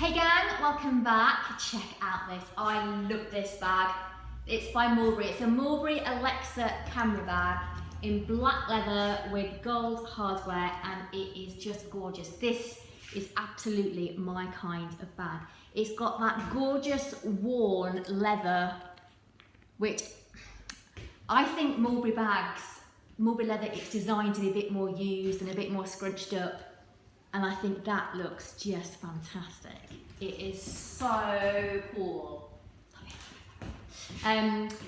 Hey gang, welcome back. Check out this. I love this bag. It's by Mulberry. It's a Mulberry Alexa camera bag in black leather with gold hardware, and it is just gorgeous. This is absolutely my kind of bag. It's got that gorgeous worn leather, which I think Mulberry leather, it's designed to be a bit more used and a bit more scrunched up. And I think that looks just fantastic. It is so cool.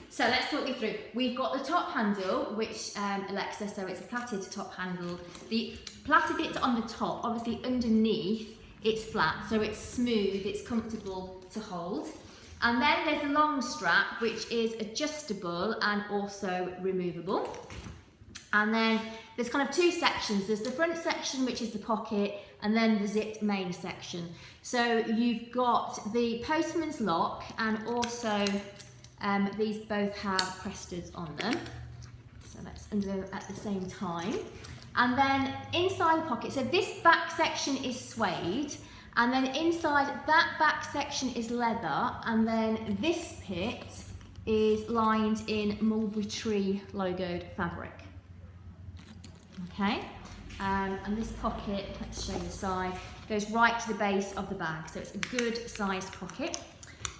So let's talk you through. We've got the top handle, which Alexa, so it's a plaited top handle. The plaited bits on the top, obviously underneath, it's flat, so it's smooth, it's comfortable to hold. And then there's the long strap, which is adjustable and also removable. And then there's kind of two sections. There's the front section, which is the pocket, and then the zipped main section. So you've got the postman's lock, and also these both have presters on them. So let's undo them at the same time. And then inside the pocket, so this back section is suede, and then inside that back section is leather, and then this bit is lined in mulberry tree logoed fabric. Okay, and this pocket, let's show you the side, goes right to the base of the bag, so it's a good sized pocket.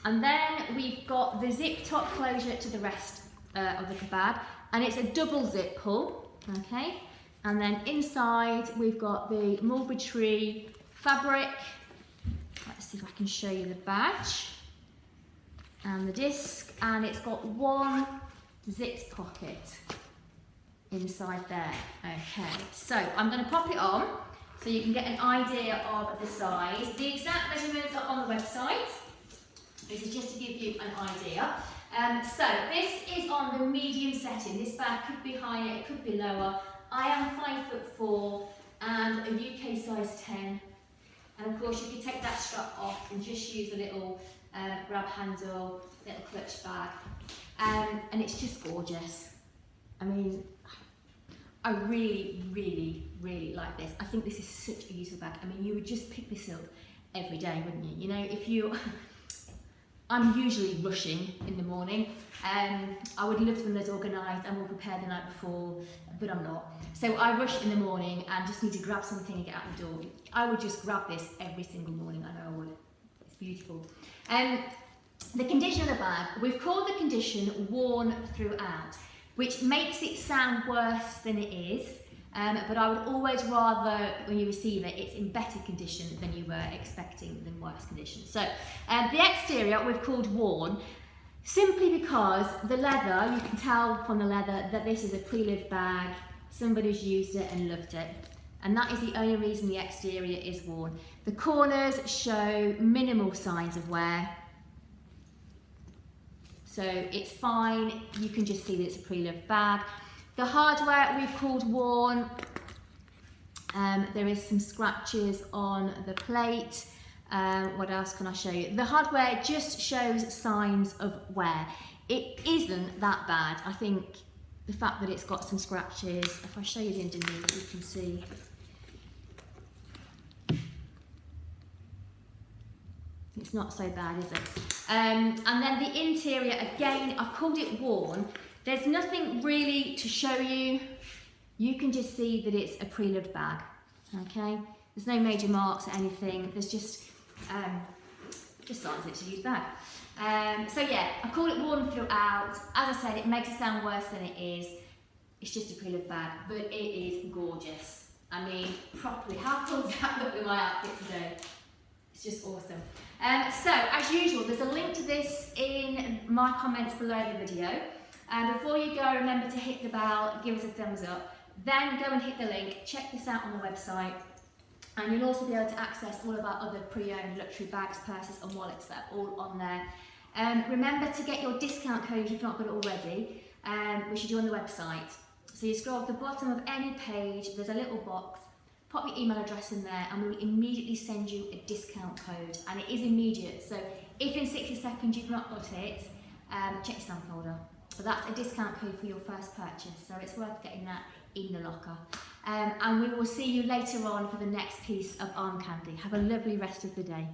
And then we've got the zip top closure to the rest of the bag, and it's a double zip pull, okay? And then inside we've got the mulberry tree fabric. Let's see if I can show you the badge and the disc, and it's got one zipped pocket inside there. Okay, so I'm going to pop it on so you can get an idea of the size. The exact measurements are on the website. This is just to give you an idea. So this is on the medium setting. This bag could be higher, it could be lower. I am 5'4" and a UK size 10. And of course you can take that strap off and just use a little grab handle, little clutch bag. And it's just gorgeous. I mean, I really, really, really like this. I think this is such a useful bag. I mean, you would just pick this up every day, wouldn't you? You know, if you, I'm usually rushing in the morning. I would love them as organised and more prepared the night before, but I'm not. So I rush in the morning and just need to grab something and get out the door. I would just grab this every single morning. I know I would. It's beautiful. The condition of the bag, we've called the condition worn throughout, which makes it sound worse than it is, but I would always rather, when you receive it, it's in better condition than you were expecting, than worse condition. So the exterior we've called worn, simply because the leather, you can tell from the leather that this is a pre-lived bag, somebody's used it and loved it, and that is the only reason the exterior is worn. The corners show minimal signs of wear, so it's fine, you can just see that it's a pre-loved bag. The hardware we've called worn. There is some scratches on the plate. What else can I show you? The hardware just shows signs of wear. It isn't that bad. I think the fact that it's got some scratches, if I show you the underneath, you can see. It's not so bad, is it? And then the interior, again, I've called it worn. There's nothing really to show you. You can just see that it's a pre-loved bag, okay? There's no major marks or anything. There's just signs it's a used bag. So yeah, I've called it worn throughout. As I said, it makes it sound worse than it is. It's just a pre-loved bag, but it is gorgeous. I mean, properly, how cool does that look with my outfit today? It's just awesome. So, as usual, there's a link to this in my comments below the video. And before you go, remember to hit the bell, give us a thumbs up. Then go and hit the link, check this out on the website. And you'll also be able to access all of our other pre-owned luxury bags, purses and wallets that are all on there. Remember to get your discount code if you've not got it already, which you do on the website. So you scroll to the bottom of any page, there's a little box. Pop your email address in there and we'll immediately send you a discount code, and it is immediate, so if in 60 seconds you've not got it, check your spam folder. But that's a discount code for your first purchase, so it's worth getting that in the locker. And we will see you later on for the next piece of Armcandy. Have a lovely rest of the day.